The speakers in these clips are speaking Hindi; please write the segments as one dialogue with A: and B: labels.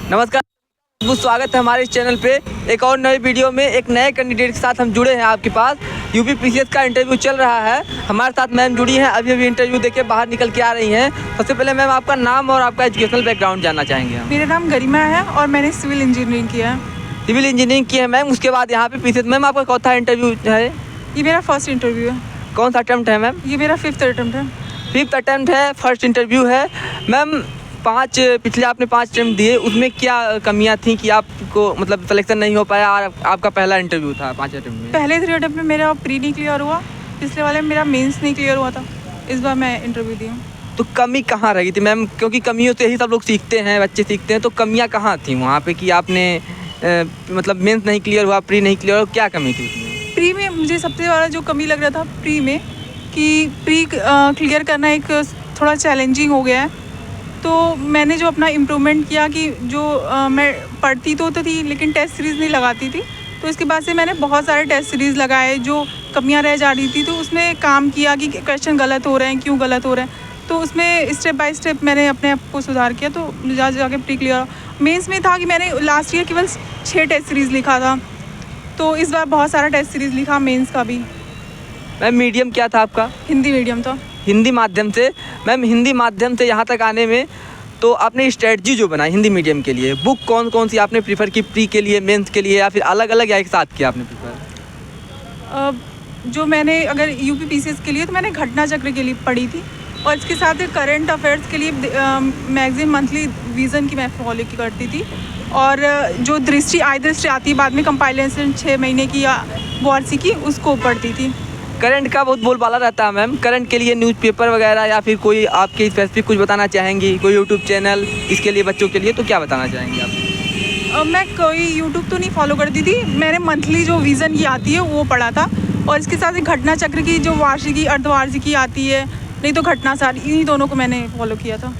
A: नमस्कार, बहुत स्वागत है हमारे इस चैनल पे एक और नए वीडियो में। एक नए कैंडिडेट के साथ हम जुड़े हैं आपके पास। यूपी पीसीएस का इंटरव्यू चल रहा है, हमारे साथ मैम जुड़ी हैं, अभी इंटरव्यू देके बाहर निकल के आ रही हैं। सबसे पहले मैम आपका नाम और आपका एजुकेशनल बैकग्राउंड जानना चाहेंगे हम।
B: मेरा नाम गरिमा है और मैंने सिविल इंजीनियरिंग किया है।
A: सिविल इंजीनियरिंग की है मैम, उसके बाद यहाँ पे पीसीएस। मैम आपका चौथा इंटरव्यू है?
B: ये मेरा फर्स्ट इंटरव्यू है।
A: कौन सा अटेम्प्ट है मैम?
B: ये मेरा 5th अटेम्प्ट है।
A: 5th अटेम्प्ट है, फर्स्ट इंटरव्यू है मैम। पिछले आपने 5 अटेम्प्ट दिए, उसमें क्या कमियां थी कि आपको मतलब सिलेक्शन नहीं हो पाया और आपका पहला इंटरव्यू था 5 अटेम्प्ट में?
B: पहले 3 अटेम्प्ट में मेरा प्री नहीं क्लियर हुआ, पिछले वाले में मेरा मेंस नहीं क्लियर हुआ था, इस बार मैं इंटरव्यू दी हूँ।
A: तो कमी कहाँ रही थी मैम? क्योंकि कमियों से ही सब लोग सीखते हैं, बच्चे सीखते हैं, तो कमियाँ कहाँ थी वहाँ पे कि आपने मतलब मेंस नहीं क्लियर हुआ, प्री नहीं क्लियर हुआ, क्या कमी थी उसमें?
B: प्री में मुझे सबसे ज़्यादा जो कमी लग रहा था प्री में कि प्री क्लियर करना एक थोड़ा चैलेंजिंग हो गया है। तो मैंने जो अपना इम्प्रूवमेंट किया कि जो मैं पढ़ती तो थी लेकिन टेस्ट सीरीज़ नहीं लगाती थी, तो इसके बाद से मैंने बहुत सारे टेस्ट सीरीज़ लगाए, जो कमियां रह जा रही थी तो उसमें काम किया कि क्वेश्चन गलत हो रहे हैं, क्यों गलत हो रहे हैं। तो उसमें स्टेप बाय स्टेप मैंने अपने आप को सुधार किया, तो जाके प्री क्लियर। मेंस में था कि मैंने लास्ट ईयर केवल 6 टेस्ट सीरीज़ लिखा था, तो इस बार बहुत सारा टेस्ट सीरीज़ लिखा मेंस का भी।
A: मैम मीडियम क्या था आपका?
B: हिंदी मीडियम था।
A: हिंदी माध्यम से। मैम हिंदी माध्यम से यहाँ तक आने में तो आपने स्ट्रेटजी जो बनाई हिंदी मीडियम के लिए, बुक कौन कौन सी आपने प्रीफर की, प्री के लिए, मेंस के लिए, या फिर अलग अलग या एक साथ किया आपने प्रीफर?
B: जो मैंने अगर यूपी पीसीएस के लिए तो मैंने घटना चक्र के लिए पढ़ी थी, और इसके साथ करंट अफेयर्स के लिए मैगजीन मंथली विज़न की मैं फॉलो करती थी। और जो दृष्टि आती है बाद में कंपाइलेशन 6 महीने की या वार्षिक की, उसको पढ़ती थी।
A: करंट का बहुत बोलबाला रहता है मैम, करंट के लिए न्यूज़पेपर वगैरह या फिर कोई आपके स्पेसिफिक कुछ बताना चाहेंगी, कोई यूट्यूब चैनल इसके लिए बच्चों के लिए, तो क्या बताना चाहेंगे आप?
B: मैं कोई यूट्यूब तो नहीं फॉलो करती थी, मैंने मंथली जो विज़न की आती है वो पढ़ा था, और इसके साथ ही घटना चक्र की जो वार्षिकी अर्धवार्षिकी आती है, नहीं तो घटना सारी, इन्हीं दोनों को मैंने फॉलो किया था।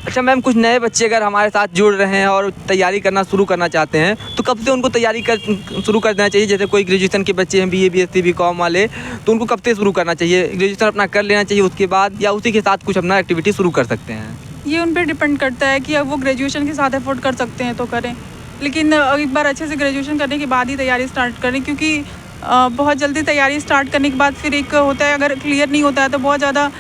A: अच्छा मैम, कुछ नए बच्चे अगर हमारे साथ जुड़ रहे हैं और तैयारी करना शुरू करना चाहते हैं, तो कब से उनको तैयारी शुरू कर देना चाहिए? जैसे कोई ग्रेजुएशन के बच्चे हैं, BA BSc BCom वाले, तो उनको कब से शुरू करना चाहिए? ग्रेजुएशन अपना कर लेना चाहिए उसके बाद, या उसी के साथ कुछ अपना एक्टिविटी शुरू कर सकते हैं?
B: ये उन पर डिपेंड करता है कि अब वो ग्रेजुएशन के साथ एफोर्ड कर सकते हैं तो करें, लेकिन एक बार अच्छे से ग्रेजुएशन करने के बाद ही तैयारी स्टार्ट करें, क्योंकि बहुत जल्दी तैयारी स्टार्ट करने के बाद फिर एक होता है, अगर क्लियर नहीं होता है तो बहुत ज़्यादा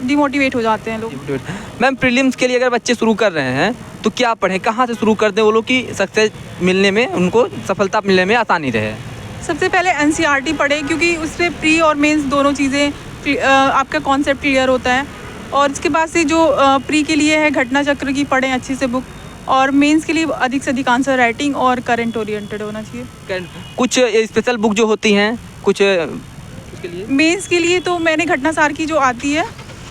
B: डिमोटिवेट हो जाते हैं लोग।
A: मैम प्रीलिम्स के लिए अगर बच्चे शुरू कर रहे हैं तो क्या पढ़ें, कहाँ से शुरू कर दें वो लोग की सक्सेस मिलने में, उनको सफलता मिलने में आसानी रहे?
B: सबसे पहले NCERT पढ़ें, क्योंकि उससे प्री और मेंस दोनों चीज़ें आपका कॉन्सेप्ट क्लियर होता है। और इसके बाद से जो प्री के लिए है घटना चक्र की पढ़ें अच्छी से बुक, और मेंस के लिए अधिक से अधिक आंसर राइटिंग और करंट ओरिएंटेड होना चाहिए।
A: कुछ स्पेशल बुक जो होती हैं कुछ उसके लिए?
B: मेंस के लिए तो मैंने घटना सार की जो आती है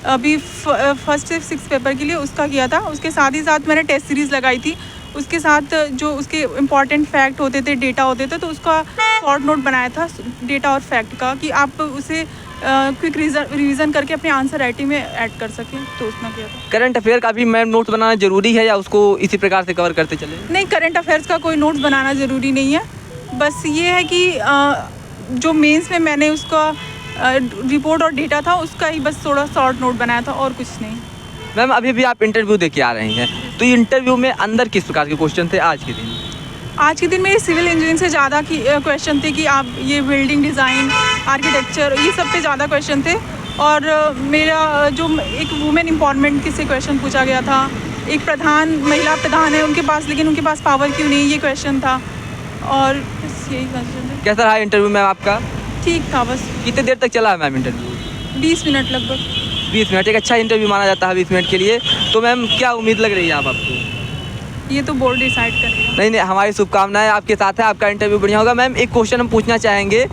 B: अभी फर्स्ट से 6 पेपर के लिए, उसका किया था। उसके साथ ही साथ मैंने टेस्ट सीरीज़ लगाई थी, उसके साथ जो उसके इम्पॉर्टेंट फैक्ट होते थे, डेटा होते थे, तो उसका शॉर्ट नोट बनाया था डेटा और फैक्ट का, कि आप उसे क्विक रिवीजन करके अपने आंसर राइटिंग में ऐड कर सकें, तो उसमें किया था।
A: करंट अफेयर का भी मैम नोट्स बनाना जरूरी है, या उसको इसी प्रकार से कवर करते चले?
B: नहीं, करंट अफेयर्स का कोई नोट्स बनाना ज़रूरी नहीं है, बस ये है कि जो मेंस में मैंने उसका रिपोर्ट और डेटा था उसका ही बस थोड़ा शॉर्ट नोट बनाया था, और कुछ नहीं।
A: मैम अभी भी आप इंटरव्यू दे के आ रही हैं, तो इंटरव्यू में अंदर किस प्रकार के क्वेश्चन थे आज के दिन?
B: आज के दिन मेरे सिविल इंजीनियरिंग से ज़्यादा क्वेश्चन थे कि आप ये बिल्डिंग डिज़ाइन, आर्किटेक्चर, ये सब पे ज़्यादा क्वेश्चन थे। और मेरा जो एक वुमेन एम्पावरमेंट के से क्वेश्चन पूछा गया था, एक महिला प्रधान है उनके पास, लेकिन उनके पास पावर क्यों नहीं, ये क्वेश्चन था, और बस यही क्वेश्चन थे।
A: कैसा रहा इंटरव्यू मैम आपका? ठीक
B: था बस।
A: कितने देर तक चला है मैम इंटरव्यू?
B: 20 मिनट लगभग।
A: 20 मिनट, एक अच्छा इंटरव्यू माना जाता है 20 मिनट के लिए। तो मैम क्या उम्मीद लग रही है आपको?
B: ये तो बोर्ड डिसाइड करेगा।
A: नहीं, हमारी शुभकामनाएं आपके साथ है, आपका इंटरव्यू बढ़िया होगा। मैम एक क्वेश्चन हम पूछना चाहेंगे,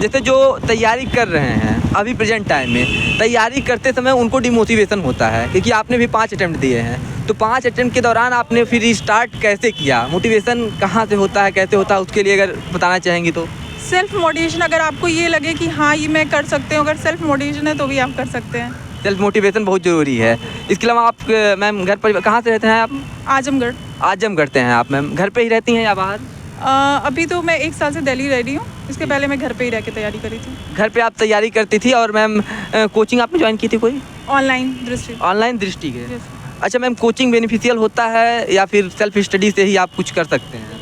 A: जैसे जो तैयारी कर रहे हैं अभी प्रेजेंट टाइम में, तैयारी करते समय उनको डिमोटिवेशन होता है, क्योंकि आपने भी 5 अटेम्प्ट दिए हैं, तो 5 अटेम्प्ट के दौरान आपने फिर स्टार्ट कैसे किया? मोटिवेशन कहाँ से होता है, कैसे होता है, उसके लिए अगर बताना चाहेंगी तो?
B: सेल्फ मोटिवेशन, अगर आपको ये लगे कि हाँ ये मैं कर सकते हूँ, अगर सेल्फ मोटिवेशन है तो भी आप कर सकते हैं।
A: सेल्फ मोटिवेशन बहुत ज़रूरी है। इसके अलावा आप मैम घर पर कहाँ से रहते हैं आप?
B: आजमगढ़।
A: आजमगढ़ से हैं आप मैम, घर पे ही रहती हैं या बाहर?
B: अभी तो मैं 1 साल से दिल्ली रह रही हूँ, इसके पहले मैं घर पे ही रह के तैयारी करी थी।
A: घर पे आप तैयारी करती थी, और मैम कोचिंग आपने ज्वाइन की थी कोई?
B: ऑनलाइन दृष्टि।
A: ऑनलाइन दृष्टि के? अच्छा मैम, कोचिंग बेनिफिशियल होता है या फिर सेल्फ स्टडी से ही आप कुछ कर सकते हैं?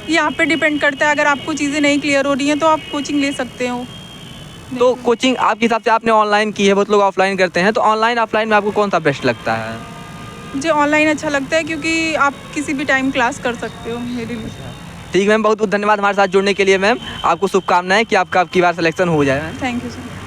B: ये आप पे डिपेंड करता है, अगर आपको चीज़ें नहीं क्लियर हो रही हैं तो आप कोचिंग ले सकते हो।
A: तो कोचिंग आपके हिसाब से आपने ऑनलाइन की है, बहुत लोग ऑफलाइन करते हैं, तो ऑनलाइन ऑफलाइन में आपको कौन सा बेस्ट लगता है?
B: मुझे ऑनलाइन अच्छा लगता है क्योंकि आप किसी भी टाइम क्लास कर सकते हो मेरे लिए।
A: ठीक मैम, बहुत बहुत धन्यवाद हमारे साथ जुड़ने के लिए मैम। आपको शुभकामनाएं कि आपका अब की बार सिलेक्शन हो जाए मैम।
B: Thank you sir.